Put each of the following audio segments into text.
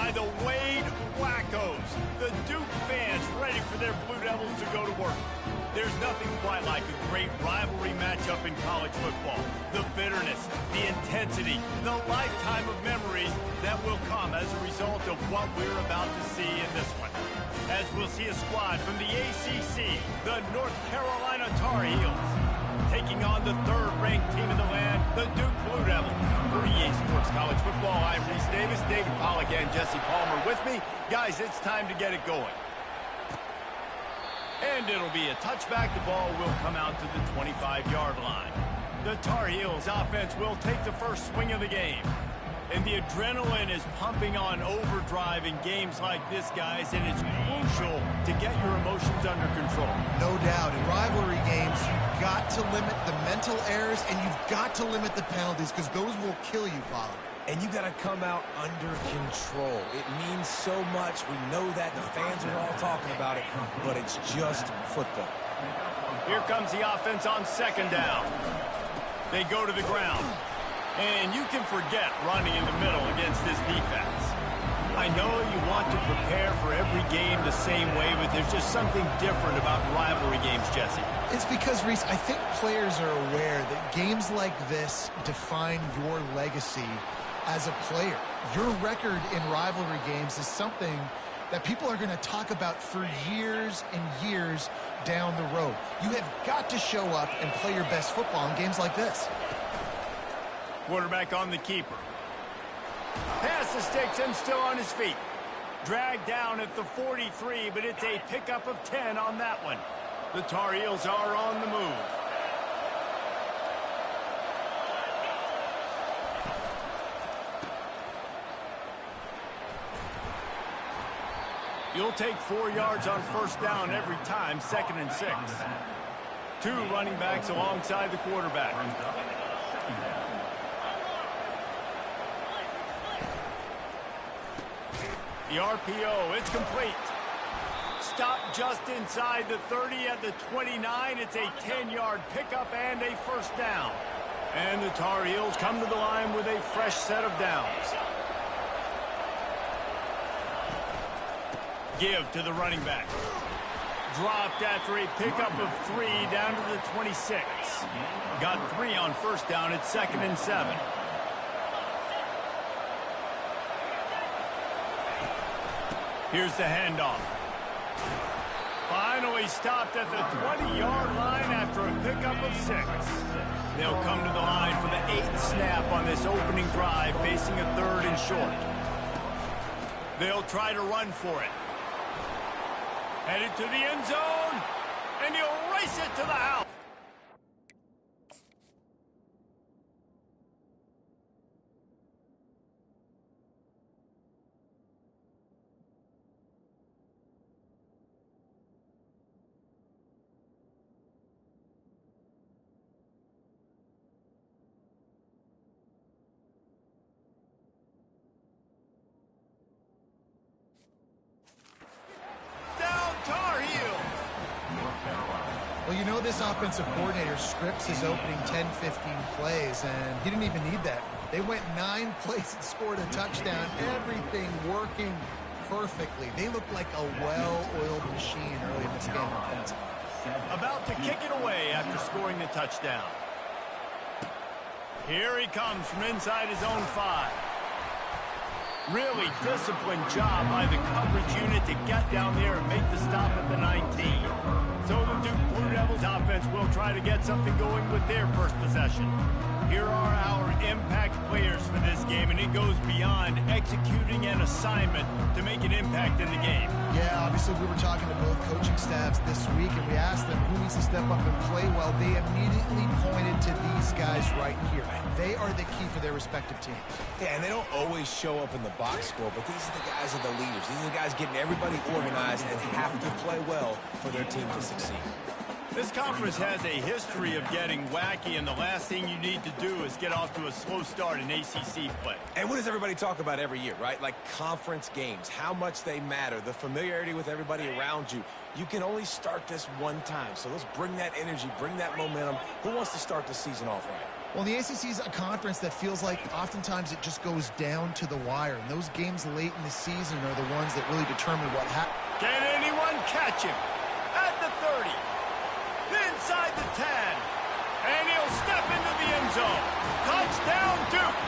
by the Wade Wackos. The Duke fans ready for their Blue Devils to go to work. There's nothing quite like a great rivalry matchup in college football. The bitterness, the intensity, the lifetime of memories that will come as a result of what we're about to see in this one. As we'll see a squad from the ACC, the North Carolina Tar Heels, taking on the third-ranked team in the land, the Duke Blue Devils. For EA Sports College Football, I'm Reese Davis, David Pollack, and Jesse Palmer with me. Guys, it's time to get it going. And it'll be a touchback. The ball will come out to the 25-yard line. The Tar Heels offense will take the first swing of the game. And the adrenaline is pumping on overdrive in games like this, guys, and it's crucial to get your emotions under control. No doubt. In rivalry games, you've got to limit the mental errors, and you've got to limit the penalties, because those will kill you, Father. And you got to come out under control. It means so much. We know that. The fans are all talking about it, but it's just football. Here comes the offense on second down. They go to the ground. And you can forget running in the middle against this defense. I know you want to prepare for every game the same way, but there's just something different about rivalry games, Jesse. It's because, Reese, I think players are aware that games like this define your legacy as a player. Your record in rivalry games is something that people are going to talk about for years and years down the road. You have got to show up and play your best football in games like this. Quarterback on the keeper. Pass the sticks and still on his feet. Dragged down at the 43, but it's a pickup of 10 on that one. The Tar Heels are on the move. You'll take 4 yards on first down every time, 2nd and 6. 2 running backs alongside the quarterback. The RPO, it's complete. Stop just inside the 30 at the 29. It's a 10-yard pickup and a first down. And the Tar Heels come to the line with a fresh set of downs. Give to the running back. Dropped after a pickup of 3 down to the 26. Got 3 on first down at 2nd and 7. Here's the handoff. Finally stopped at the 20-yard line after a pickup of 6. They'll come to the line for the 8th snap on this opening drive, facing a 3rd and short. They'll try to run for it. Headed to the end zone, and he'll race it to the house. Well, you know this offensive coordinator scripts his opening 10, 15 plays, and he didn't even need that. They went 9 plays and scored a touchdown, everything working perfectly. They looked like a well-oiled machine early in this game offensively. About to kick it away after scoring the touchdown. Here he comes from inside his own 5. Really disciplined job by the coverage unit to get down there and make the stop at the 19. So the Duke Blue Devils offense will try to get something going with their first possession. Here are our impact players for this game, and it goes beyond executing an assignment to make an impact in the game. Yeah, obviously we were talking to both coaching staffs this week, and we asked them who needs to step up and play well. They immediately pointed to these guys right here. They are the key for their respective teams. Yeah, and they don't always show up in the box score, but these are the guys that are the leaders. These are the guys getting everybody organized and have to play well for their team to succeed. This conference has a history of getting wacky, and the last thing you need to do is get off to a slow start in ACC play. And what does everybody talk about every year, right? Like conference games, how much they matter, the familiarity with everybody around you. You can only start this one time, so let's bring that energy, bring that momentum. Who wants to start the season off right? Well, the ACC is a conference that feels like oftentimes it just goes down to the wire. And those games late in the season are the ones that really determine what happens. Can anyone catch him? At the 30. Inside the 10. And he'll step into the end zone. Touchdown, Duke.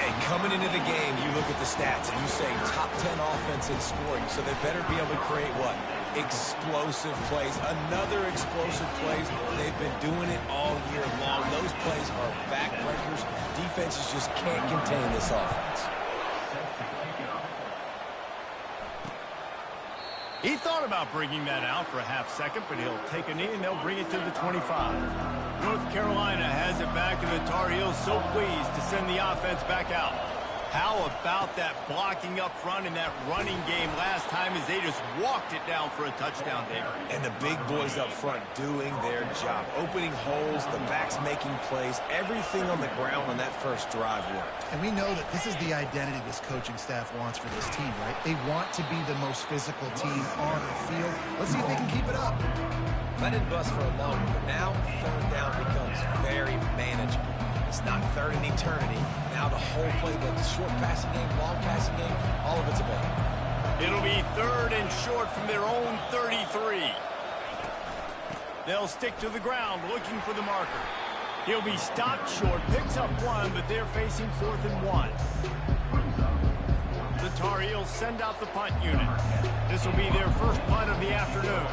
Yeah, coming into the game, you look at the stats and you say top 10 offense in scoring, so they better be able to create what? Explosive plays. Another explosive plays. They've been doing it all year long. Those plays are backbreakers. Defenses just can't contain this offense. He thought about bringing that out for a half second, but he'll take a knee and they'll bring it to the 25. North Carolina has it back, and the Tar Heels so pleased to send the offense back out. How about that blocking up front in that running game last time as they just walked it down for a touchdown, David? And the big boys up front doing their job. Opening holes, the backs making plays, everything on the ground on that first drive worked. And we know that this is the identity this coaching staff wants for this team, right? They want to be the most physical team on the field. Let's see if they can keep it up. That didn't bust for a long one, but now third down becomes very manageable. It's not third in eternity. Now the whole playbook, the short passing game, long passing game, all of it's available. It'll be third and short from their own 33. They'll stick to the ground looking for the marker. He'll be stopped short, picks up one, but they're facing 4th and 1. The Tar Heels send out the punt unit. This will be their first punt of the afternoon.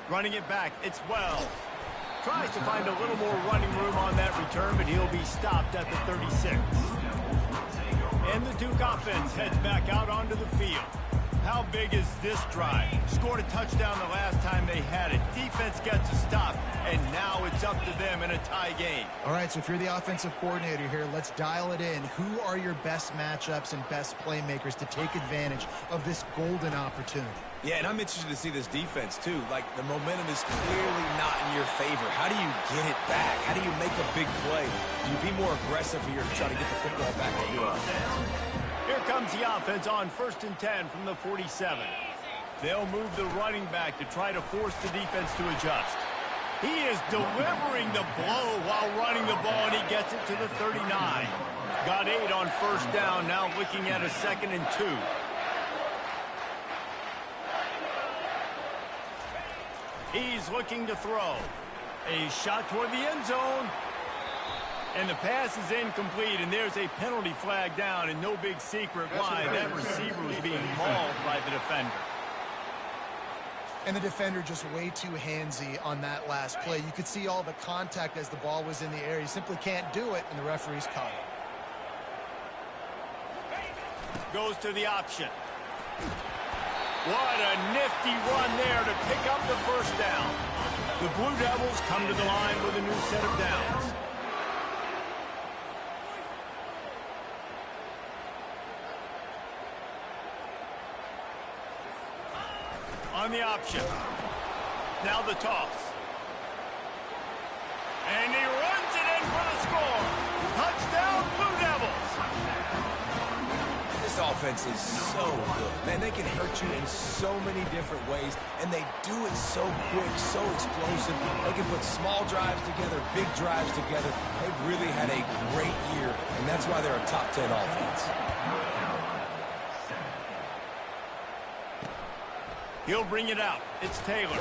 Running it back, it's Wells. Tries to find a little more running room on that return, but he'll be stopped at the 36. And the Duke offense heads back out onto the field. How big is this drive? Scored a touchdown the last time they had it. Defense gets a stop, and now it's up to them in a tie game. All right, so if you're the offensive coordinator here, let's dial it in. Who are your best matchups and best playmakers to take advantage of this golden opportunity? Yeah, and I'm interested to see this defense, too. Like, the momentum is clearly not in your favor. How do you get it back? How do you make a big play? Do you be more aggressive here to try to get the football back to your offense? Here comes the offense on 1st and 10 from the 47. They'll move the running back to try to force the defense to adjust. He is delivering the blow while running the ball, and he gets it to the 39. Got 8 on 1st down, now looking at a 2nd and 2. He's looking to throw. A shot toward the end zone. And the pass is incomplete, and there's a penalty flag down, and no big secret why. That receiver was being mauled by the defender. And the defender just way too handsy on that last play. You could see all the contact as the ball was in the air. You simply can't do it, and the referee's caught it. Goes to the option. What a nifty run there to pick up the first down. The Blue Devils come to the line with a new set of downs. On the option. Now the toss. And he runs it in for the score. Touchdown, Blue Devils. This offense is so good. Man, they can hurt you in so many different ways, and they do it so quick, so explosive. They can put small drives together, big drives together. They've really had a great year, and that's why they're a top 10 offense. He'll bring it out. It's Taylor.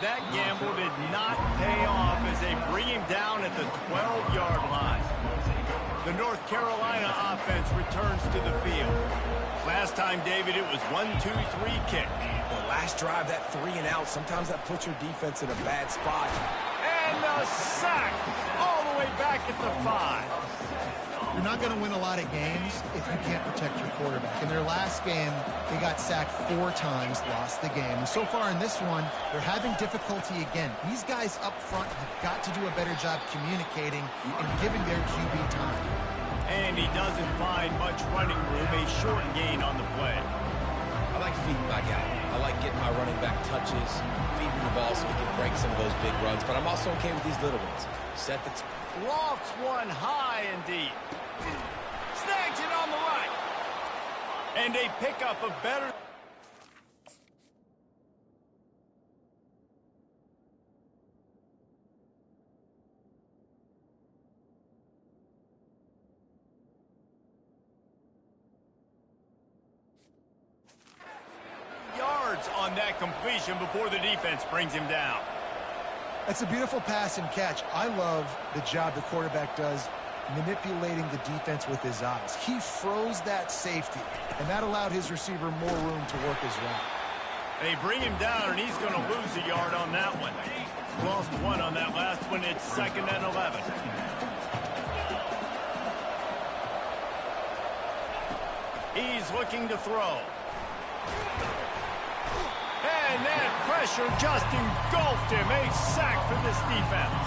That gamble did not pay off as they bring him down at the 12-yard line. The North Carolina offense returns to the field. Last time, David, it was 1-2-3 kick. The last drive, that 3 and out, sometimes that puts your defense in a bad spot. And a sack all the way back at the 5. You're not going to win a lot of games if you can't protect your quarterback. In their last game, they got sacked 4 times, lost the game. And so far in this one, they're having difficulty again. These guys up front have got to do a better job communicating and giving their QB time. And he doesn't find much running room, a short gain on the play. I like feeding my guy. I like getting my running back touches, feeding the ball so he can break some of those big runs. But I'm also okay with these little ones. Set the Lofts one high and deep. Snags it on the right. And a pickup of better. that completion before the defense brings him down. That's a beautiful pass and catch. I love the job the quarterback does manipulating the defense with his eyes. He froze that safety, and that allowed his receiver more room to work his route. They bring him down, and he's going to lose a yard on that one. Lost one on that last one. It's 2nd and 11. He's looking to throw. And that pressure just engulfed him. A sack for this defense.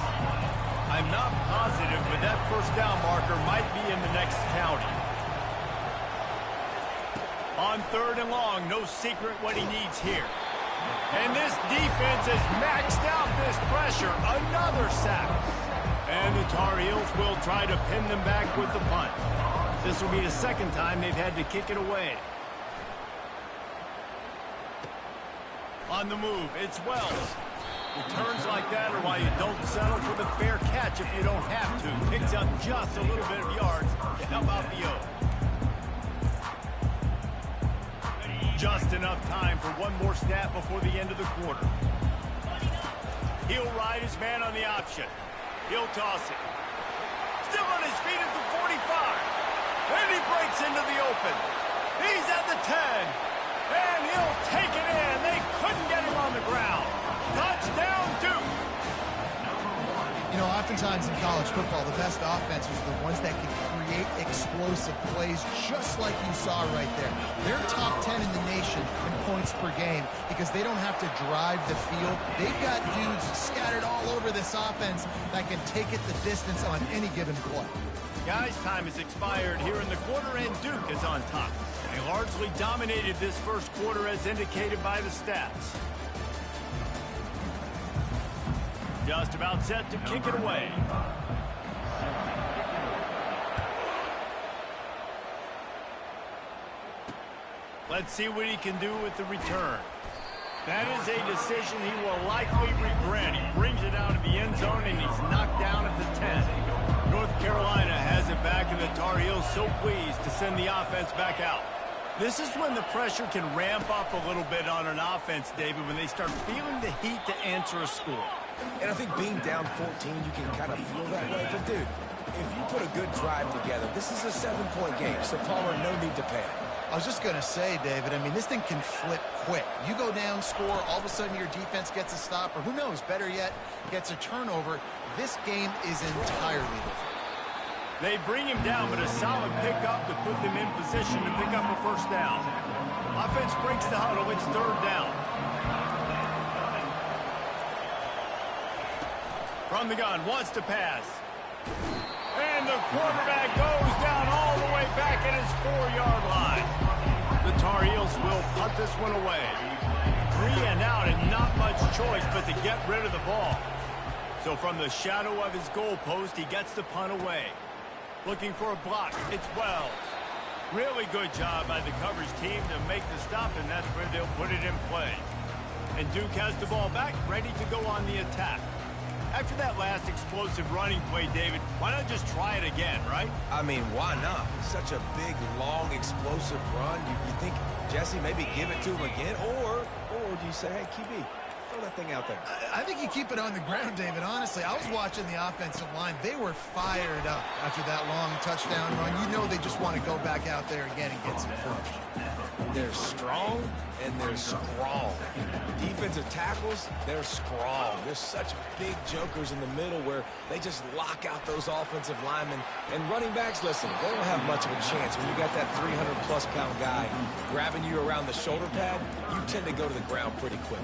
I'm not positive, but that first down marker might be in the next county. On 3rd and long, no secret what he needs here. And this defense has maxed out this pressure. Another sack. And the Tar Heels will try to pin them back with the punt. This will be the 2nd time they've had to kick it away. On the move, it's Wells. Returns like that are why you don't settle for the fair catch if you don't have to. Picks up just a little bit of yards to help out the O. Just enough time for one more snap before the end of the quarter. He'll ride his man on the option. He'll toss it. Still on his feet at the 45. And he breaks into the open. He's at the 10. And he'll take it in. They couldn't get him on the ground. Touchdown, Duke. You know, oftentimes in college football, the best offenses are the ones that can create explosive plays just like you saw right there. They're top 10 in the nation in points per game because they don't have to drive the field. They've got dudes scattered all over this offense that can take it the distance on any given play. Guys, time has expired here in the quarter, and Duke is on top. They largely dominated this first quarter as indicated by the stats. Just about set to kick it away. Let's see what he can do with the return. That is a decision he will likely regret. He brings it out of the end zone, and he's knocked down at the 10. North Carolina has it back, and the Tar Heels so pleased to send the offense back out. This is when the pressure can ramp up a little bit on an offense, David, when they start feeling the heat to answer a score. And I think being down 14, you can kind of feel that way. But, dude, if you put a good drive together, this is a 7-point game, so Palmer, no need to panic. I was just going to say, David, I mean, this thing can flip quick. You go down, score, all of a sudden your defense gets a stop, or who knows, better yet, gets a turnover. This game is entirely different. They bring him down, but a solid pickup to put them in position to pick up a first down. Offense breaks the huddle. It's 3rd down. From the gun, wants to pass. And the quarterback goes down all the way back at his 4-yard line. The Tar Heels will punt this one away. 3 and out, and not much choice but to get rid of the ball. So from the shadow of his goalpost, he gets the punt away. Looking for a block. It's Wells. Really good job by the coverage team to make the stop, and that's where they'll put it in play. And Duke has the ball back, ready to go on the attack. After that last explosive running play, David, why not just try it again, right? I mean, why not? Such a big, long, explosive run. You think, Jesse, maybe give it to him again? Or do you say, hey, QB, throw that thing out there? I think you keep it on the ground, David. Honestly, I was watching the offensive line. They were fired up after that long touchdown run. You know they just want to go back out there again and get some push. They're strong and they're strong. Defensive tackles, they're strong. They're such big jokers in the middle where they just lock out those offensive linemen. And running backs, listen, they don't have much of a chance. When you got that 300-plus pound guy grabbing you around the shoulder pad, you tend to go to the ground pretty quick.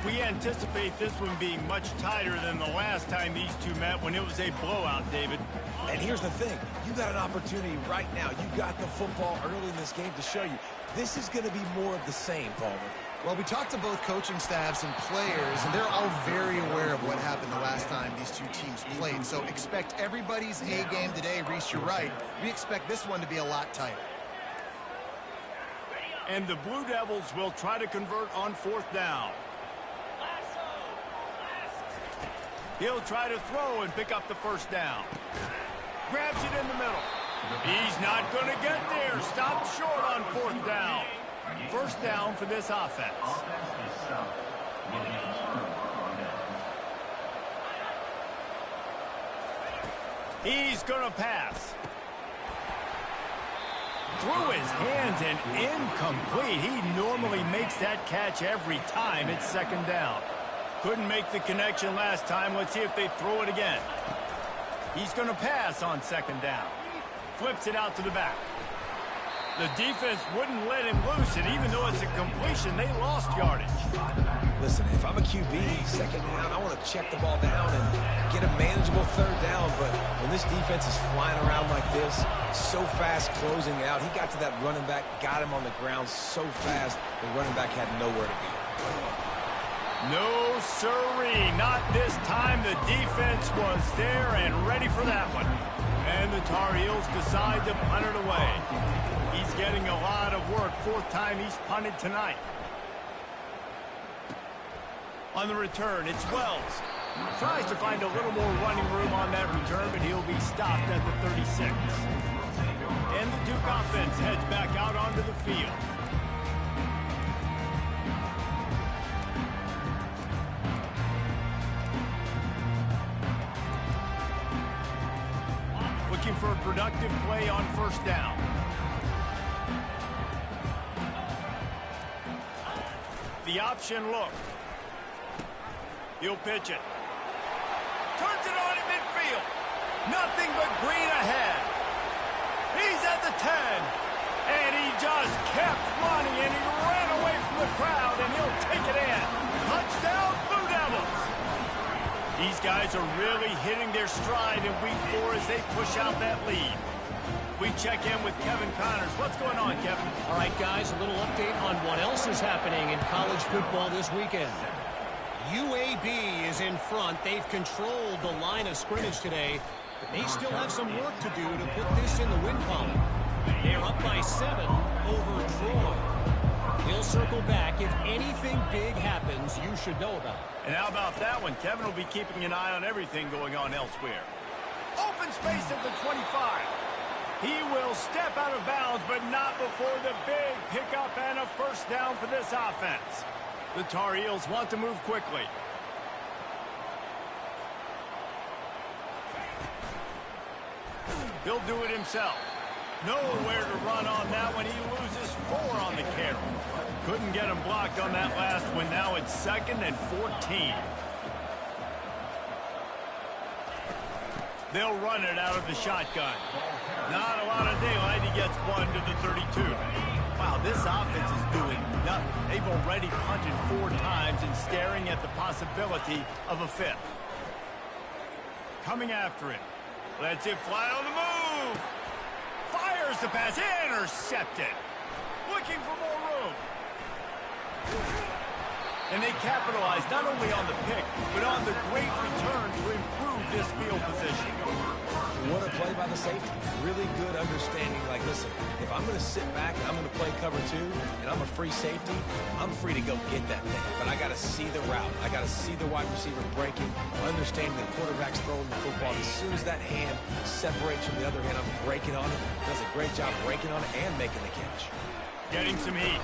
We anticipate this one being much tighter than the last time these two met when it was a blowout, David. And here's the thing. You got an opportunity right now. You got the football early in this game to show you. This is going to be more of the same, Palmer. Well, we talked to both coaching staffs and players, and they're all very aware of what happened the last time these two teams played. So expect everybody's A game today. Reese, you're right. We expect this one to be a lot tighter. And the Blue Devils will try to convert on 4th down. He'll try to throw and pick up the first down. Grabs it in the middle. He's not going to get there. Stopped short on 4th down. First down for this offense. He's going to pass. Through his hands and incomplete. He normally makes that catch every time it's second down. Couldn't make the connection last time. Let's see if they throw it again. He's going to pass on second down. Flips it out to the back. The defense wouldn't let him loose, and even though it's a completion, they lost yardage. Listen, if I'm a QB, second down, I want to check the ball down and get a manageable third down. But when this defense is flying around like this, so fast closing out, he got to that running back, got him on the ground so fast, the running back had nowhere to go. No, sirree. Not this time. The defense was there and ready for that one. And the Tar Heels decide to punt it away. He's getting a lot of work. Fourth time he's punted tonight. On the return, it's Wells. Tries to find a little more running room on that return, but he'll be stopped at the 36. And the Duke offense heads back out onto the field. Looking for a productive play on first down. The option look. He'll pitch it. Turns it on in midfield. Nothing but green ahead. He's at the 10. And he just kept running, and he ran away from the crowd, and he'll take it in. Touchdown, Blue Devils. These guys are really hitting their stride in week 4 as they push out that lead. We check in with Kevin Connors. What's going on, Kevin? All right, guys, a little update on what else is happening in college football this weekend. UAB is in front. They've controlled the line of scrimmage today, but they still have some work to do to put this in the win column. They're up by 7 over Troy. He'll circle back. If anything big happens, you should know about it. And how about that one? Kevin will be keeping an eye on everything going on elsewhere. Open space at the 25. He will step out of bounds, but not before the big pickup and a first down for this offense. The Tar Heels want to move quickly. He'll do it himself. Nowhere to run on that one. He loses 4 on the carry. Couldn't get him blocked on that last one. Now it's 2nd and 14. They'll run it out of the shotgun. Not a lot of daylight. He gets 1 to the 32. Wow, this offense is doing nothing. They've already punted 4 times and staring at the possibility of a 5th. Coming after it. Lets it fly on the move. Fires the pass. Intercepted. Looking for more room. And they capitalize not only on the pick, but on the great return to improve this field position. What a play by the safety. Really good understanding. Like, listen, if I'm going to sit back and I'm going to play cover 2 and I'm a free safety, I'm free to go get that thing. But I got to see the route. I got to see the wide receiver breaking, understanding the quarterback's throwing the football. As soon as that hand separates from the other hand, I'm breaking on it. Does a great job breaking on it and making the catch. Getting some heat.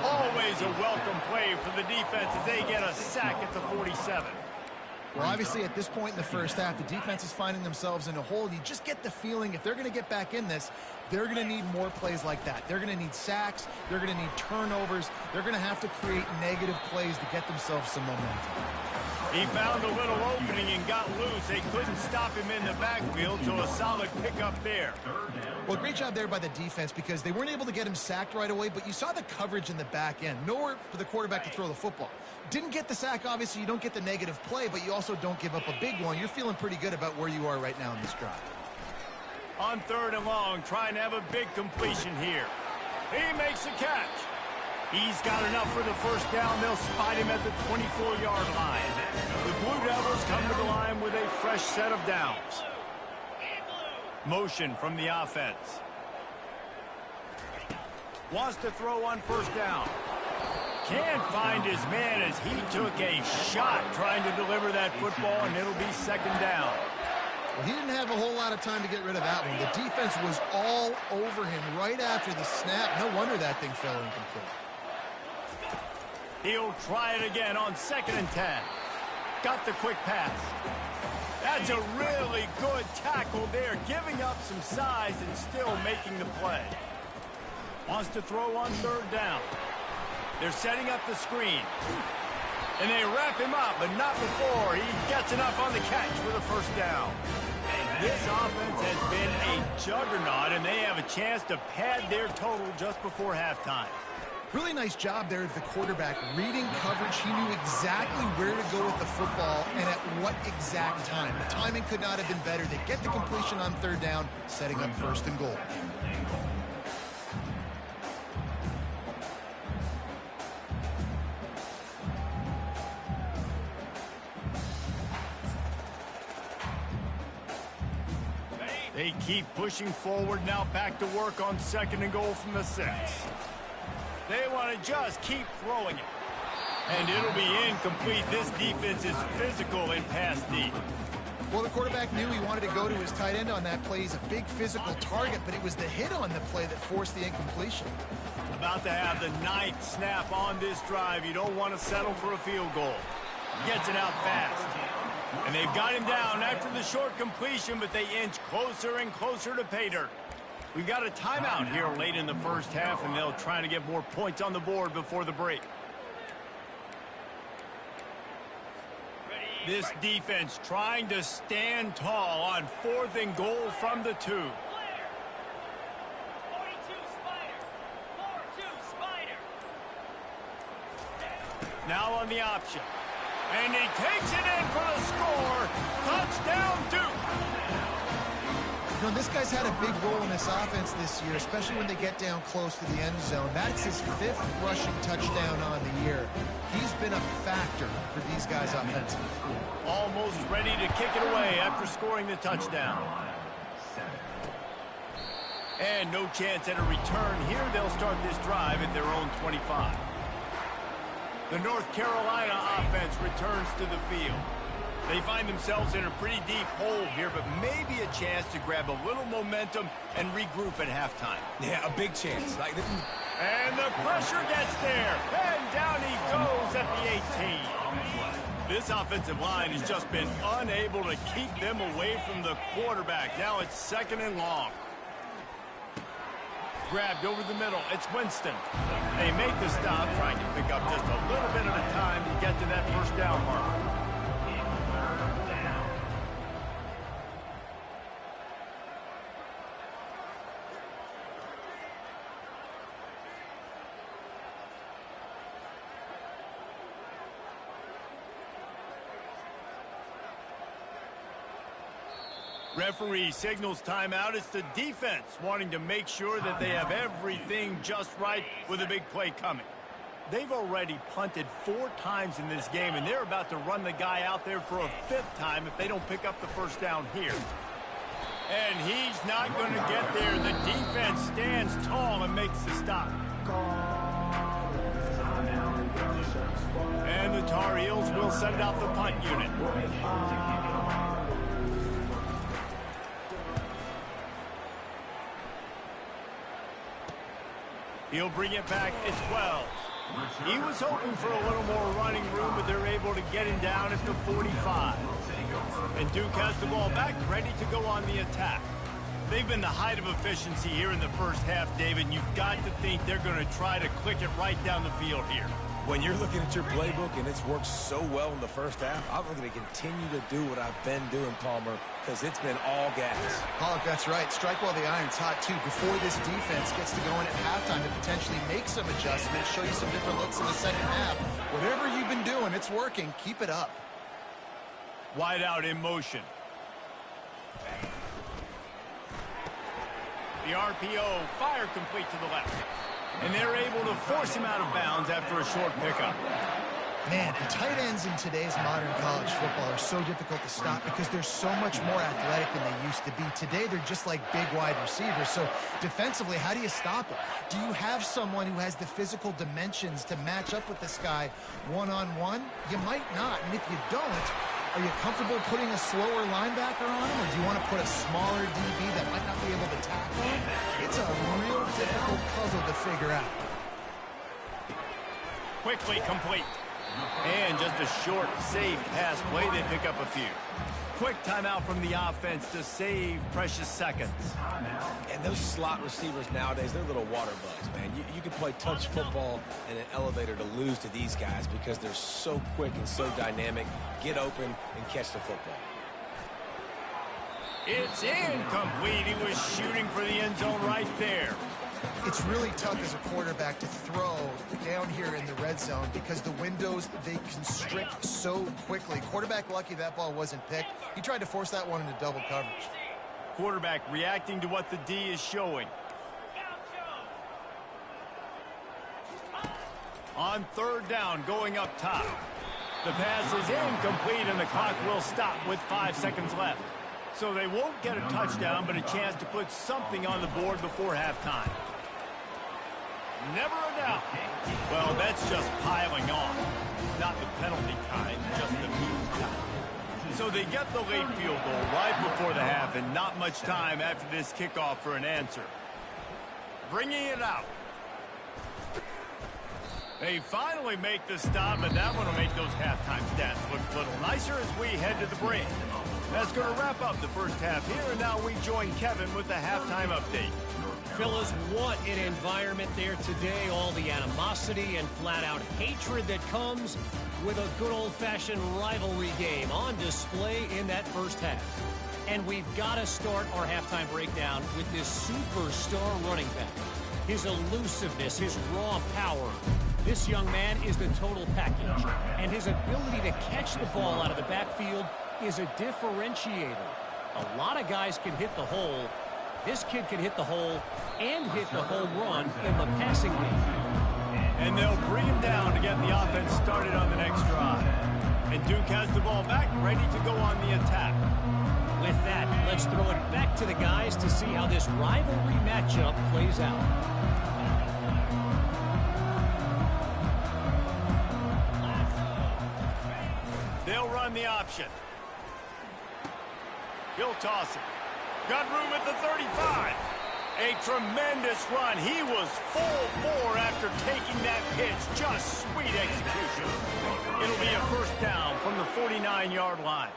Always a welcome play for the defense as they get a sack at the 47. Well, obviously, at this point in the first half, the defense is finding themselves in a hole. You just get the feeling if they're going to get back in this, they're going to need more plays like that. They're going to need sacks. They're going to need turnovers. They're going to have to create negative plays to get themselves some momentum. He found a little opening and got loose. They couldn't stop him in the backfield, so a solid pickup there. Well, great job there by the defense because they weren't able to get him sacked right away, but you saw the coverage in the back end. Nowhere for the quarterback to throw the football. Didn't get the sack, obviously. You don't get the negative play, but you also don't give up a big one. You're feeling pretty good about where you are right now in this drive. On 3rd and long, trying to have a big completion here. He makes a catch. He's got enough for the first down. They'll spot him at the 24-yard line. The Blue Devils come to the line with a fresh set of downs. Motion from the offense. Wants to throw on first down. Can't find his man as he took a shot trying to deliver that football, and it'll be 2nd down. Well, he didn't have a whole lot of time to get rid of that one. The defense was all over him right after the snap. No wonder that thing fell incomplete. He'll try it again on 2nd and 10. Got the quick pass. That's a really good tackle there, giving up some size and still making the play. Wants to throw on 3rd down. They're setting up the screen. And they wrap him up, but not before he gets enough on the catch for the 1st down. This offense has been a juggernaut, and they have a chance to pad their total just before halftime. Really nice job there of the quarterback reading coverage. He knew exactly where to go with the football and at what exact time. The timing could not have been better. They get the completion on 3rd down, setting up 1st and goal. They keep pushing forward, now back to work on 2nd and goal from the 6. They want to just keep throwing it. And it'll be incomplete. This defense is physical in pass deep. Well, the quarterback knew he wanted to go to his tight end on that play. He's a big physical target, but it was the hit on the play that forced the incompletion. About to have the 9th snap on this drive. You don't want to settle for a field goal. Gets it out fast. And they've got him down after the short completion, but they inch closer and closer to pay dirt. We've got a timeout here late in the 1st half, and they'll try to get more points on the board before the break. This defense trying to stand tall on 4th and goal from the 2. Now on the option. And he takes it in for the score. Touchdown, Duke. You know, this guy's had a big role in this offense this year, especially when they get down close to the end zone. That's his 5th rushing touchdown on the year. He's been a factor for these guys offensively. Almost ready to kick it away after scoring the touchdown. And no chance at a return here. They'll start this drive at their own 25. The North Carolina offense returns to the field. They find themselves in a pretty deep hole here, but maybe a chance to grab a little momentum and regroup at halftime. Yeah, a big chance. And the pressure gets there, and down he goes at the 18. This offensive line has just been unable to keep them away from the quarterback. Now it's 2nd and long. Grabbed over the middle. It's Winston. They make the stop, trying to pick up just a little bit at a time to get to that 1st down mark. Referee signals timeout. It's the defense wanting to make sure that they have everything just right with a big play coming. They've already punted 4 times in this game, and they're about to run the guy out there for a 5th time if they don't pick up the 1st down here. And he's not going to get there. The defense stands tall and makes the stop. And the Tar Heels will send out the punt unit. He'll bring it back. It's Wells. He was hoping for a little more running room, but they're able to get him down at the 45. And Duke has the ball back, ready to go on the attack. They've been the height of efficiency here in the 1st half, David. You've got to think they're going to try to click it right down the field here. When you're looking at your playbook and it's worked so well in the 1st half, I'm going to continue to do what I've been doing, Palmer, because it's been all gas. Pollock, that's right. Strike while the iron's hot, too. Before this defense gets to going at halftime to potentially make some adjustments, show you some different looks in the 2nd half. Whatever you've been doing, it's working. Keep it up. Wide out in motion. The RPO, fire complete to the left. And they're able to force him out of bounds after a short pickup. Man, the tight ends in today's modern college football are so difficult to stop because they're so much more athletic than they used to be. Today, they're just like big wide receivers. So defensively, how do you stop it? Do you have someone who has the physical dimensions to match up with this guy one-on-one? You might not. And if you don't, Are you comfortable putting a slower linebacker on him, or do you want to put a smaller DB that might not be able to tackle him? It's a real difficult puzzle to figure out. Quickly complete. And just a short, safe pass play. They pick up a few. Quick timeout from the offense to save precious seconds. And those slot receivers nowadays, they're little water bugs, man. You can play touch football in an elevator to lose to these guys because they're so quick and so dynamic. Get open and catch the football. It's incomplete. He was shooting for the end zone right there. It's really tough as a quarterback to throw down here in the red zone because the windows, they constrict so quickly. Quarterback lucky that ball wasn't picked. He tried to force that one into double coverage. Quarterback reacting to what the D is showing. On third down, going up top. The pass is incomplete, and the clock will stop with 5 seconds left. So they won't get a touchdown, but a chance to put something on the board before halftime. Never a doubt. Well, that's just piling on. Not the penalty kind, just the mean kind. So they get the late field goal right before the half, and not much time after this kickoff for an answer. Bringing it out. They finally make the stop, and that one will make those halftime stats look a little nicer as we head to the break. That's going to wrap up the first half here, and now we join Kevin with the halftime update. Fellas, what an environment there today. All the animosity and flat-out hatred that comes with a good old-fashioned rivalry game on display in that first half. And we've got to start our halftime breakdown with this superstar running back. His elusiveness, his raw power. This young man is the total package. And his ability to catch the ball out of the backfield is a differentiator. A lot of guys can hit the hole. This kid can hit the hole and hit the home run in the passing game. And they'll bring him down to get the offense started on the next drive. And Duke has the ball back, ready to go on the attack. With that, let's throw it back to the guys to see how this rivalry matchup plays out. They'll run the option. He'll toss it. Got room at the 35. A tremendous run. He was full bore after taking that pitch. Just sweet execution. It'll be a first down from the 49-yard line.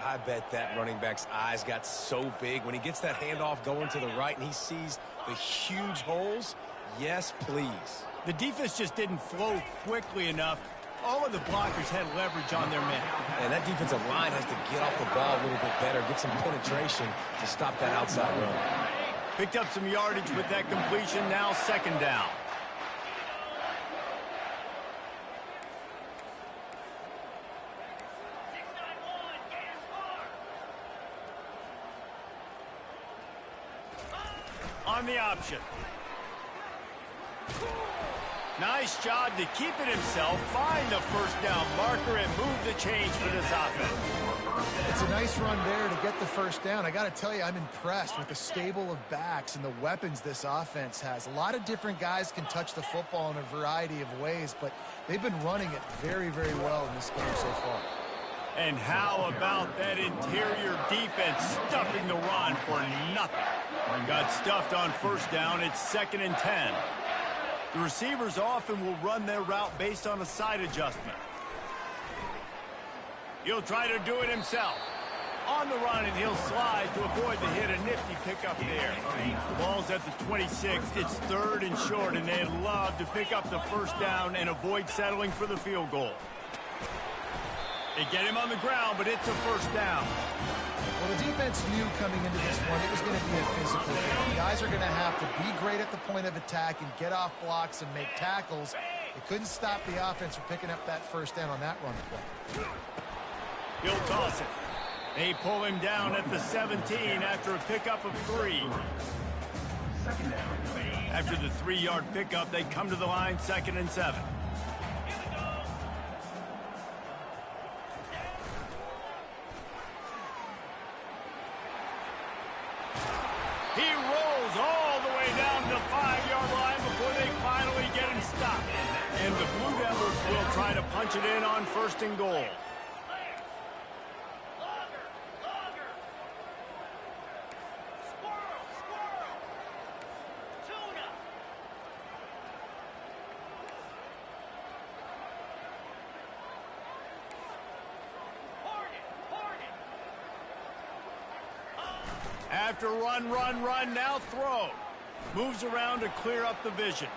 I bet that running back's eyes got so big when he gets that handoff going to the right and he sees the huge holes. Yes, please. The defense just didn't flow quickly enough. All of the blockers had leverage on their men. And that defensive line has to get off the ball a little bit better, get some penetration to stop that outside run. Picked up some yardage with that completion. Now second down. On the option. Nice job to keep it himself, find the first down marker, and move the change for this offense. It's a nice run there to get the first down. I got to tell you, I'm impressed with the stable of backs and the weapons this offense has. A lot of different guys can touch the football in a variety of ways, but they've been running it very, very well in this game so far. And how about that interior defense stuffing the run for nothing? Got stuffed on first down. It's 2nd and 10. The receivers often will run their route based on a side adjustment. He'll try to do it himself. On the run, and he'll slide to avoid the hit. A nifty pickup there. The ball's at the 26. It's 3rd and short, and they'd love to pick up the first down and avoid settling for the field goal. They get him on the ground, but it's a first down. Well, the defense knew coming into this one it was going to be a physical game. Guys are going to have to be great at the point of attack and get off blocks and make tackles. They couldn't stop the offense from picking up that first down on that run play. He'll toss it. They pull him down at the 17 after a pickup of 3. After the 3-yard pickup, they come to the line, 2nd and 7. He rolls all the way down to the 5-yard line before they finally get him stopped. And the Blue Devils will try to punch it in on 1st and goal. After run, now throw. Moves around to clear up the vision.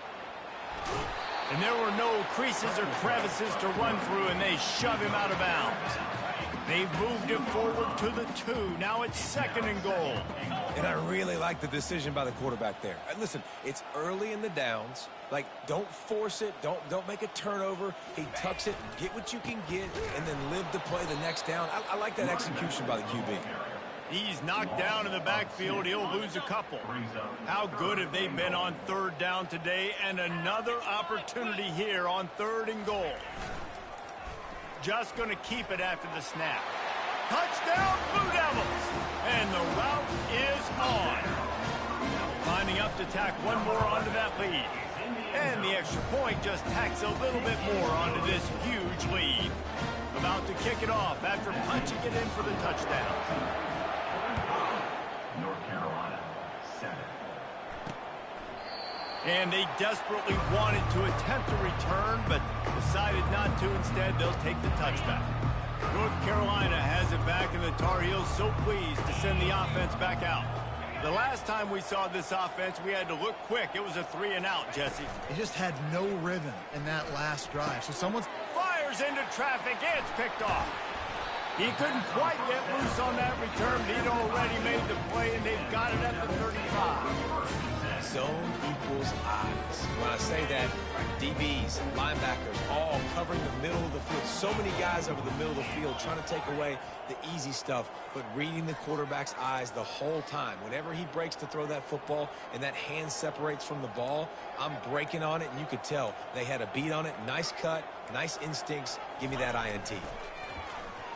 And there were no creases or crevices to run through, and they shove him out of bounds. They've moved him forward to the 2. Now it's 2nd and goal. And I really like the decision by the quarterback there. Listen, it's early in the downs. Like, don't force it. Don't make a turnover. He tucks it, get what you can get, and then live to play the next down. I like that execution by the QB. He's knocked down in the backfield. He'll lose a couple. How good have they been on 3rd down today? And another opportunity here on 3rd and goal. Just going to keep it after the snap. Touchdown, Blue Devils! And the route is on. Lining up to tack one more onto that lead. And the extra point just tacks a little bit more onto this huge lead. About to kick it off after punching it in for the touchdown. North Carolina, 7. And they desperately wanted to attempt a return, but decided not to. Instead, they'll take the touchback. North Carolina has it back, and the Tar Heels so pleased to send the offense back out. The last time we saw this offense, we had to look quick. It was a 3-and-out, Jesse. He just had no rhythm in that last drive. So someone's Fires into traffic. It's picked off. He couldn't quite get loose on that return. He'd already made the play, and they've got it at the 35. Zone equals eyes. When I say that, DBs, linebackers, all covering the middle of the field. So many guys over the middle of the field trying to take away the easy stuff, but reading the quarterback's eyes the whole time. Whenever he breaks to throw that football and that hand separates from the ball, I'm breaking on it, and you could tell they had a beat on it. Nice cut, nice instincts. Give me that INT.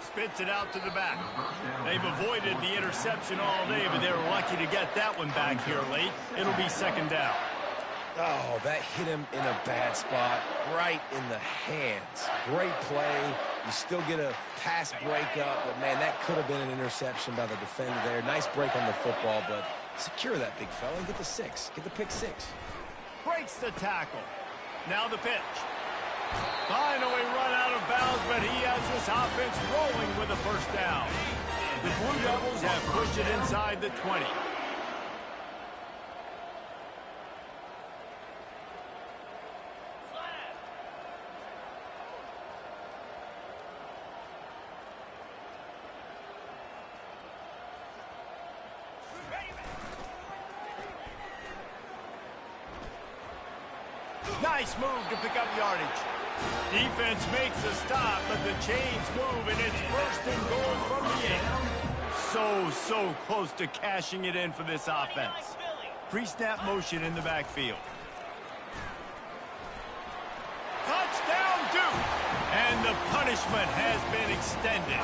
Spits it out to the back. They've avoided the interception all day, but they were lucky to get that one back here late. It'll be 2nd down. Oh, that hit him in a bad spot, right in the hands. Great play. You still get a pass breakup, but, man, that could have been an interception by the defender there. Nice break on the football, but secure that big fella and get the 6. Get the pick 6. Breaks the tackle. Now the pitch. Finally run out of bounds, but he has this offense rolling with a 1st down. The Blue Devils have pushed it inside the 20. Nice move to pick up yardage. Defense makes a stop, but the chains move, and it's 1st and goal from the 8. So close to cashing it in for this offense. Pre-snap motion in the backfield. Touchdown, Duke! And the punishment has been extended.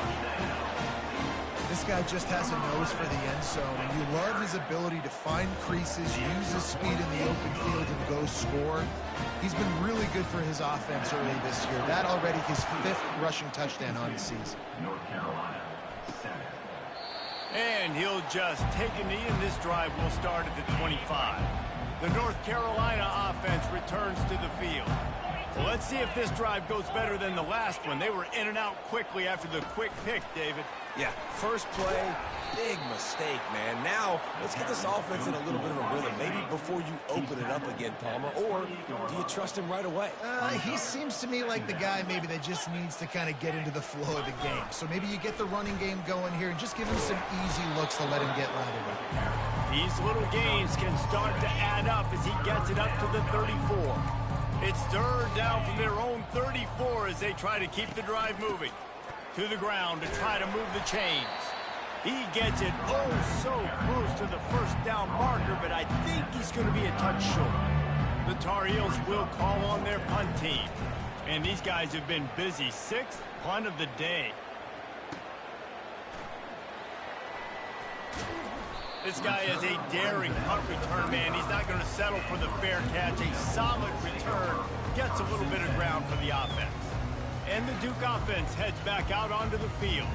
This guy just has a nose for the end zone, and you love his ability to find creases, use his speed in the open field, and go score. He's been really good for his offense early this year. That already his 5th rushing touchdown on the season. North Carolina, 7. And he'll just take a knee, and this drive will start at the 25. The North Carolina offense returns to the field. Well, let's see if this drive goes better than the last one. They were in and out quickly after the quick pick, David. Yeah, first play, big mistake, man. Now, let's get this offense in a little bit of a rhythm. Maybe before you open it up again, Palmer, or do you trust him right away? He seems to me like the guy maybe that just needs to kind of get into the flow of the game. So maybe you get the running game going here and just give him some easy looks to let him get loaded up. These little gains can start to add up as he gets it up to the 34. It's 3rd down from their own 34 as they try to keep the drive moving. To the ground to try to move the chains. He gets it so close to the 1st down marker, but I think he's going to be a touch short. The Tar Heels will call on their punt team. And these guys have been busy. 6th punt of the day. This guy is a daring punt return man. He's not going to settle for the fair catch. A solid return. Gets a little bit of ground for the offense. And the Duke offense heads back out onto the field.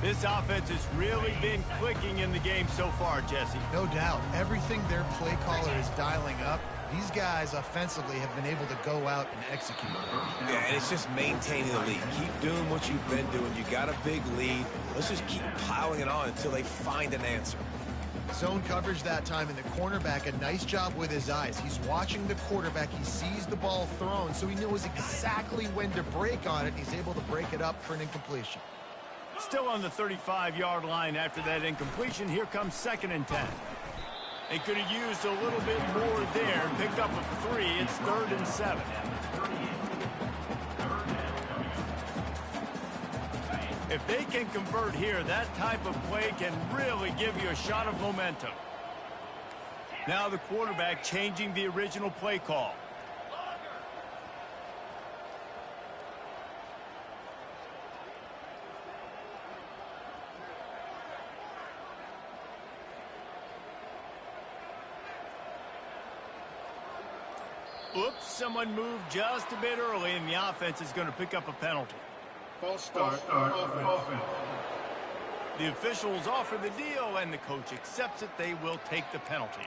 This offense has really been clicking in the game so far, Jesse. No doubt. Everything their play caller is dialing up, these guys offensively have been able to go out and execute. Yeah, and it's just maintaining the lead. Keep doing what you've been doing. You got a big lead. Let's just keep piling it on until they find an answer. Zone coverage that time, and the cornerback, a nice job with his eyes. He's watching the quarterback. He sees the ball thrown, so he knows exactly when to break on it. He's able to break it up for an incompletion. Still on the 35-yard line after that incompletion. Here comes 2nd and 10. They could have used a little bit more there. Picked up a 3. It's 3rd and 7. If they can convert here, that type of play can really give you a shot of momentum. Now the quarterback changing the original play call. Oops, someone moved just a bit early, and the offense is going to pick up a penalty. False start offense. The officials offer the deal, and the coach accepts it. They will take the penalty.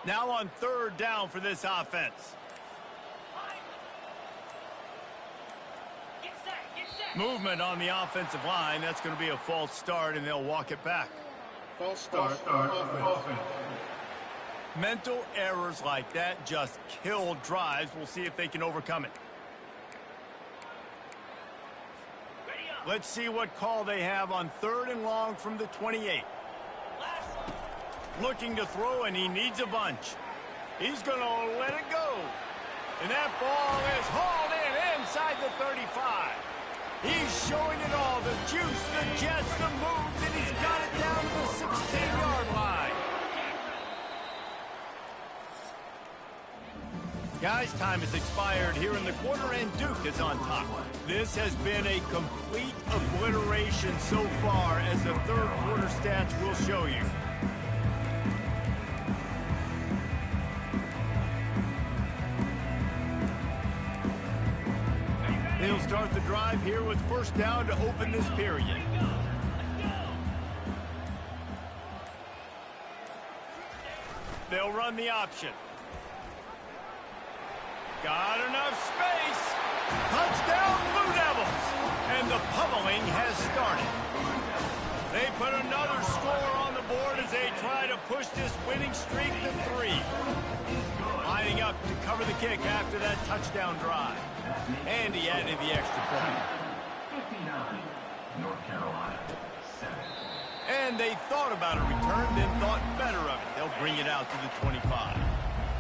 Now on 3rd down for this offense. Movement on the offensive line. That's going to be a false start, and they'll walk it back. False start offense. Mental errors like that just kill drives. We'll see if they can overcome it. Let's see what call they have on 3rd and long from the 28. Looking to throw, and he needs a bunch. He's going to let it go. And that ball is hauled in inside the 35. He's showing it all, the juice, the jets, the moves, and he's got it down to the 16-yard line. Guys, time has expired here in the quarter, and Duke is on top. This has been a complete obliteration so far, as the 3rd quarter stats will show you. They'll start the drive here with 1st down to open this period. They'll run the option. Got enough space. Touchdown, Blue Devils. And the pummeling has started. They put another score on the board as they try to push this winning streak to 3. Lining up to cover the kick after that touchdown drive. And he added the extra point. 59, North Carolina, 7. And they thought about a return, then thought better of it. They'll bring it out to the 25.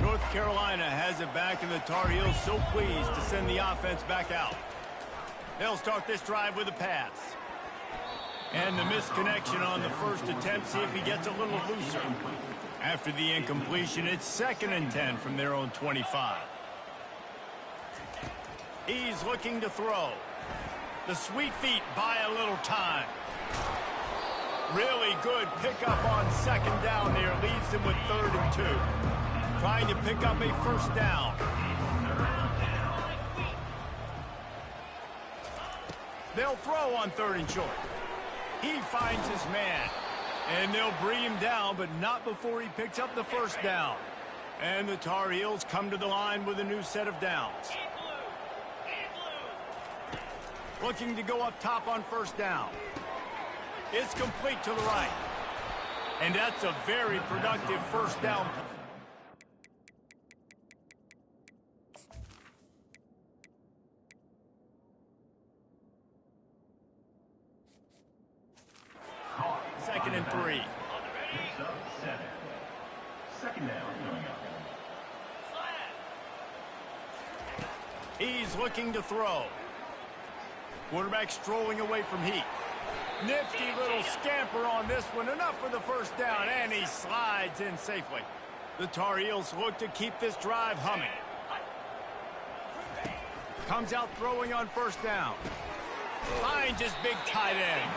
North Carolina has it back, and the Tar Heels so pleased to send the offense back out. They'll start this drive with a pass. And the misconnection on the first attempt. See if he gets a little looser. After the incompletion, it's 2nd and 10 from their own 25. He's looking to throw. The sweet feet buy a little time. Really good pickup on 2nd down there. Leaves them with 3rd and 2. Trying to pick up a 1st down. They'll throw on 3rd and short. He finds his man. And they'll bring him down, but not before he picks up the 1st down. And the Tar Heels come to the line with a new set of downs. Looking to go up top on 1st down. It's complete to the right. And that's a very productive 1st down. Second and 3. Picks up 7. 2nd down coming up. He's looking to throw. Quarterback strolling away from Heat. Nifty little scamper on this one. Enough for the 1st down, and he slides in safely. The Tar Heels look to keep this drive humming. Comes out throwing on 1st down. Finds his big tight end.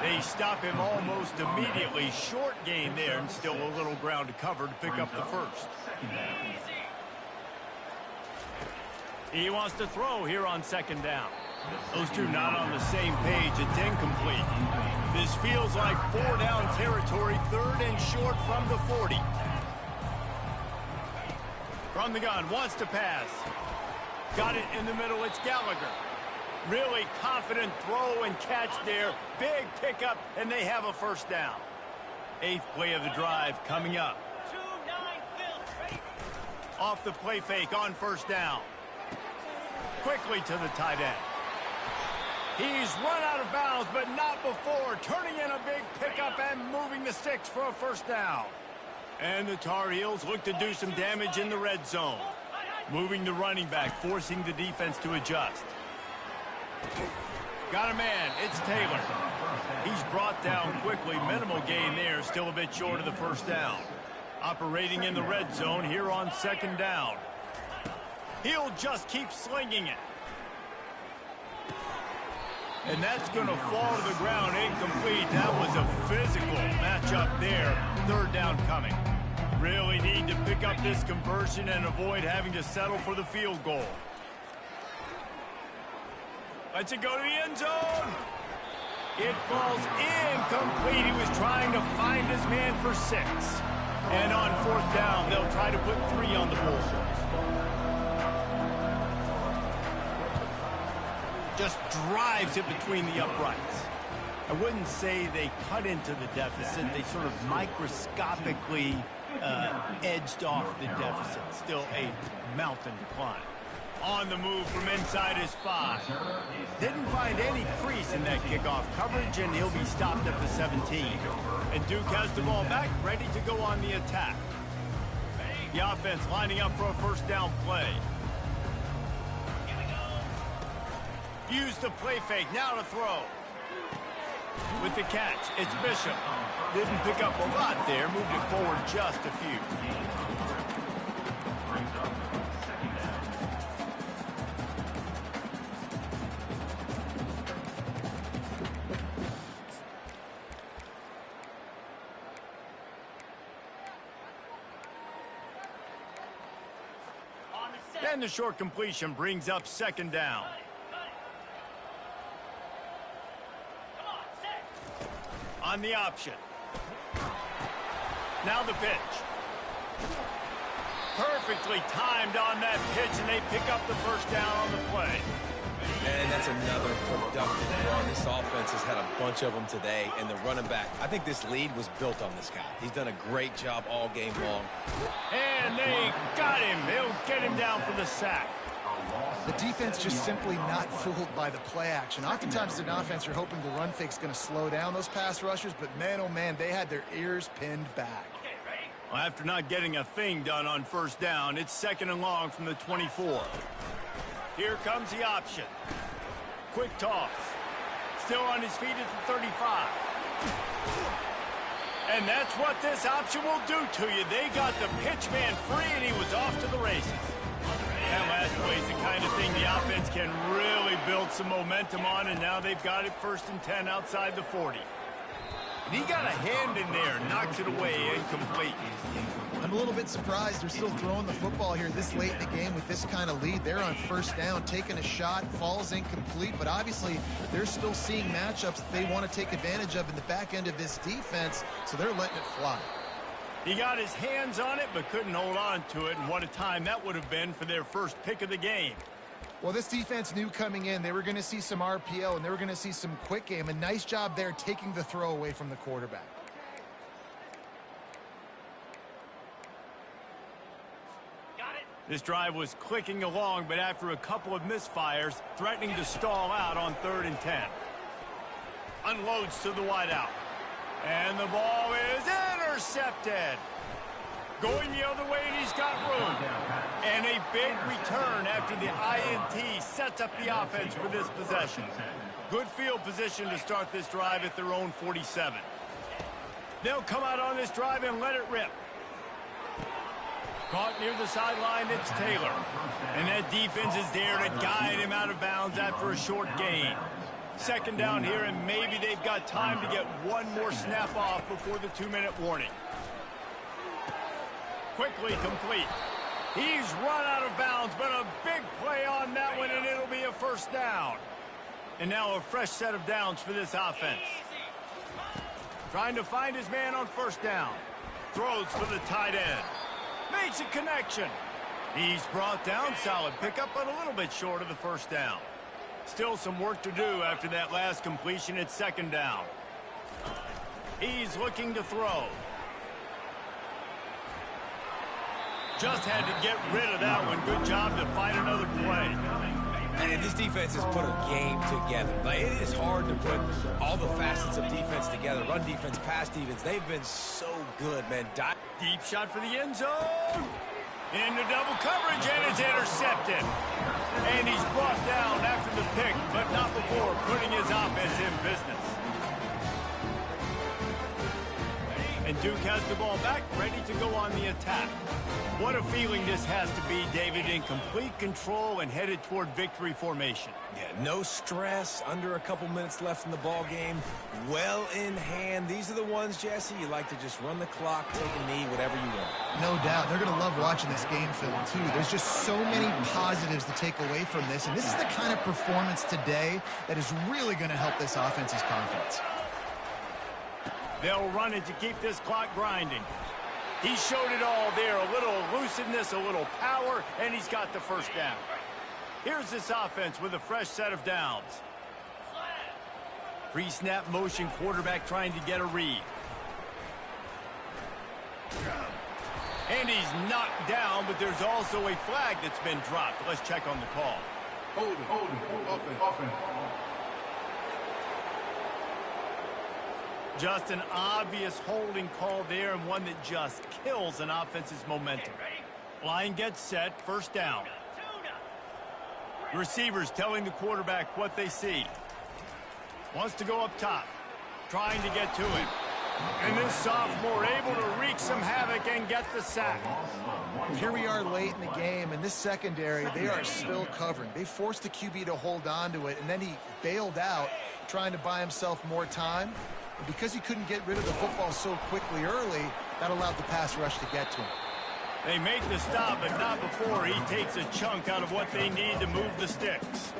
They stop him almost immediately. Short gain there, and still a little ground to cover to pick up the 1st. He wants to throw here on 2nd down. Those two not on the same page. It's incomplete. This feels like 4 down territory. 3rd and short from the 40. From the gun, wants to pass. Got it in the middle, it's Gallagher. Really confident throw and catch there. Big pickup, and they have a first down. 8th play of the drive coming up. Off the play fake on first down. Quickly to the tight end. He's run out of bounds, but not before. Turning in a big pickup and moving the sticks for a first down. And the Tar Heels look to do some damage in the red zone. Moving the running back, forcing the defense to adjust. Got a man, it's Taylor. He's brought down quickly. Minimal gain there, still a bit short of the first down. Operating in the red zone here on second down. He'll just keep slinging it. And that's going to fall to the ground incomplete. That was a physical matchup there. Third down coming. Really need to pick up this conversion and avoid having to settle for the field goal. Lets it go to the end zone. It falls incomplete. He was trying to find his man for 6. And on fourth down, they'll try to put 3 on the board. Just drives it between the uprights. I wouldn't say they cut into the deficit. They sort of microscopically edged off the deficit. Still a mountain to climb. On the move from inside his 5. Didn't find any crease in that kickoff coverage, and he'll be stopped at the 17. And Duke has the ball back, ready to go on the attack. The offense lining up for a first down play. Use the play fake, now to throw. With the catch, it's Bishop. Didn't pick up a lot there, moved it forward just a few. And the short completion brings up second down. On the option. Now the pitch. Perfectly timed on that pitch, and they pick up the first down on the play. And that's another productive run. This offense has had a bunch of them today, and the running back, I think this lead was built on this guy. He's done a great job all game long. And they got him. They'll get him down for the sack. The defense just simply not fooled by the play action. Oftentimes as an offense, you're hoping the run fake's going to slow down those pass rushers, but man, oh man, they had their ears pinned back. Well, after not getting a thing done on first down, it's second and long from the 24. Here comes the option. Quick toss. Still on his feet at the 35. And that's what this option will do to you. They got the pitch man free, and he was off to the races. That last play is the kind of thing the offense can really build some momentum on, and now they've got it first and 10 outside the 40. And he got a hand in there, knocks it away, incomplete. I'm a little bit surprised they're still throwing the football here this late in the game with this kind of lead. They're on first down, taking a shot, falls incomplete, but obviously they're still seeing matchups that they want to take advantage of in the back end of this defense, so they're letting it fly. He got his hands on it, but couldn't hold on to it, and what a time that would have been for their first pick of the game. Well, this defense knew coming in they were going to see some RPO, and they were going to see some quick game. A nice job there taking the throw away from the quarterback. This drive was clicking along, but after a couple of misfires, threatening to stall out on 3rd and 10. Unloads to the wideout. And the ball is intercepted. Going the other way, and he's got room. And a big return after the INT sets up the offense for this possession. Good field position to start this drive at their own 47. They'll come out on this drive and let it rip. Caught near the sideline, it's Taylor. And that defense is there to guide him out of bounds after a short gain. Second down here, and maybe they've got time to get one more snap off before the 2-minute warning. Quickly complete. He's run out of bounds, but a big play on that one, and it'll be a first down. And now a fresh set of downs for this offense. Trying to find his man on first down. Throws for the tight end. Makes a connection. He's brought down. Solid pickup, but a little bit short of the first down. Still some work to do after that last completion at second down. He's looking to throw. Just had to get rid of that one. Good job to find another play. And this defense has put a game together. Like, it is hard to put all the facets of defense together. Run defense, pass defense. They've been so good, man. Deep shot for the end zone. Into double coverage, and it's intercepted. And he's brought down after the pick, but not before putting his offense in business. And Duke has the ball back, ready to go on the attack. What a feeling this has to be, David, in complete control and headed toward victory formation. Yeah, no stress, under a couple minutes left in the ball game, well in hand. These are the ones, Jesse, you like to just run the clock, take a knee, whatever you want. No doubt. They're going to love watching this game film, too. There's just so many positives to take away from this, and this is the kind of performance today that is really going to help this offense's confidence. They'll run it to keep this clock grinding. He showed it all there, a little elusiveness, a little power, and he's got the first down. Here's this offense with a fresh set of downs. Pre-snap motion, quarterback trying to get a read. And he's knocked down, but there's also a flag that's been dropped. Let's check on the call. Holding, offense. Just an obvious holding call there, and one that just kills an offense's momentum. Line gets set, first down. Receivers telling the quarterback what they see. Wants to go up top, trying to get to him. And this sophomore able to wreak some havoc and get the sack. Here we are late in the game, and this secondary, they are still covering. They forced the QB to hold on to it, and then he bailed out, trying to buy himself more time. And because he couldn't get rid of the football so quickly early, that allowed the pass rush to get to him. They make the stop, but not before he takes a chunk out of what they need to move the sticks.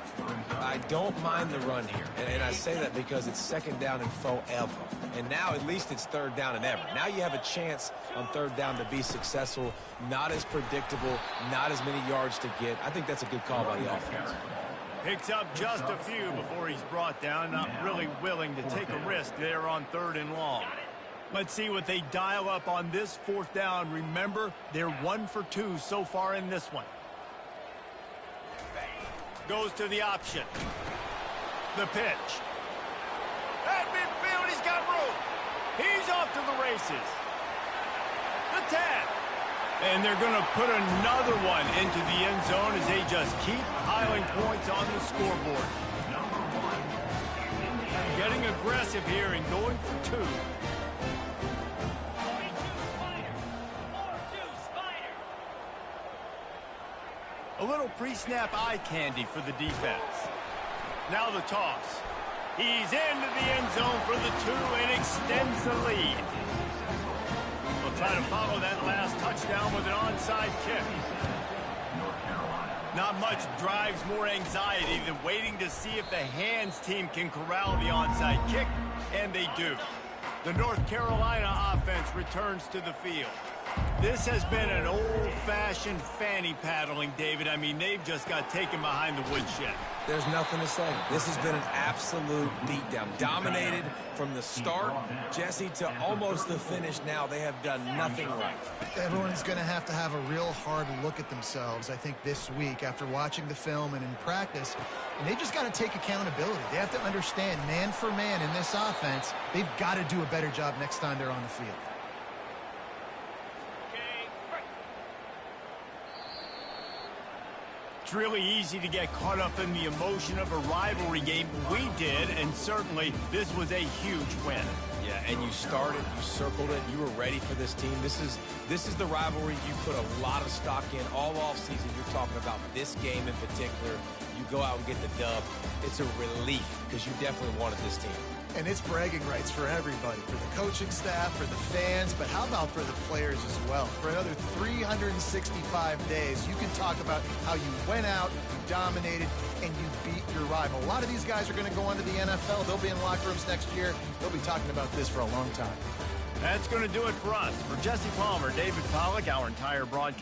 I don't mind the run here, and I say that because it's second down and forever. And now at least it's third down and ever. Now you have a chance on third down to be successful, not as predictable, not as many yards to get. I think that's a good call by the offense. Picks up just a few before he's brought down, not really willing to take a risk there on third and long. Let's see what they dial up on this fourth down. Remember, they're 1 for 2 so far in this one. Goes to the option. The pitch. At midfield, he's got room. He's off to the races. The tap. And they're going to put another one into the end zone as they just keep piling points on the scoreboard. Getting aggressive here and going for 2. A little pre-snap eye candy for the defense. Now the toss. He's into the end zone for the 2 and extends the lead. We'll try to follow that last touchdown with an onside kick. Not much drives more anxiety than waiting to see if the hands team can corral the onside kick, and they do. The North Carolina offense returns to the field. This has been an old-fashioned fanny paddling, David. I mean, they've just got taken behind the woodshed. There's nothing to say. This has been an absolute beatdown. Dominated from the start, Jesse, to almost the finish now. They have done nothing right. Everyone's going to have a real hard look at themselves, I think, this week after watching the film and in practice. And they just got to take accountability. They have to understand, man for man in this offense, they've got to do a better job next time they're on the field. It's really easy to get caught up in the emotion of a rivalry game. We did, and certainly this was a huge win. Yeah, and you started, you circled it, you were ready for this team. This is the rivalry you put a lot of stock in all offseason. You're talking about this game in particular. You go out and get the dub. It's a relief because you definitely wanted this team. And it's bragging rights for everybody, for the coaching staff, for the fans, but how about for the players as well? For another 365 days, you can talk about how you went out, you dominated, and you beat your rival. A lot of these guys are going to go on to the NFL. They'll be in locker rooms next year. They'll be talking about this for a long time. That's going to do it for us. For Jesse Palmer, David Pollack, our entire broadcast.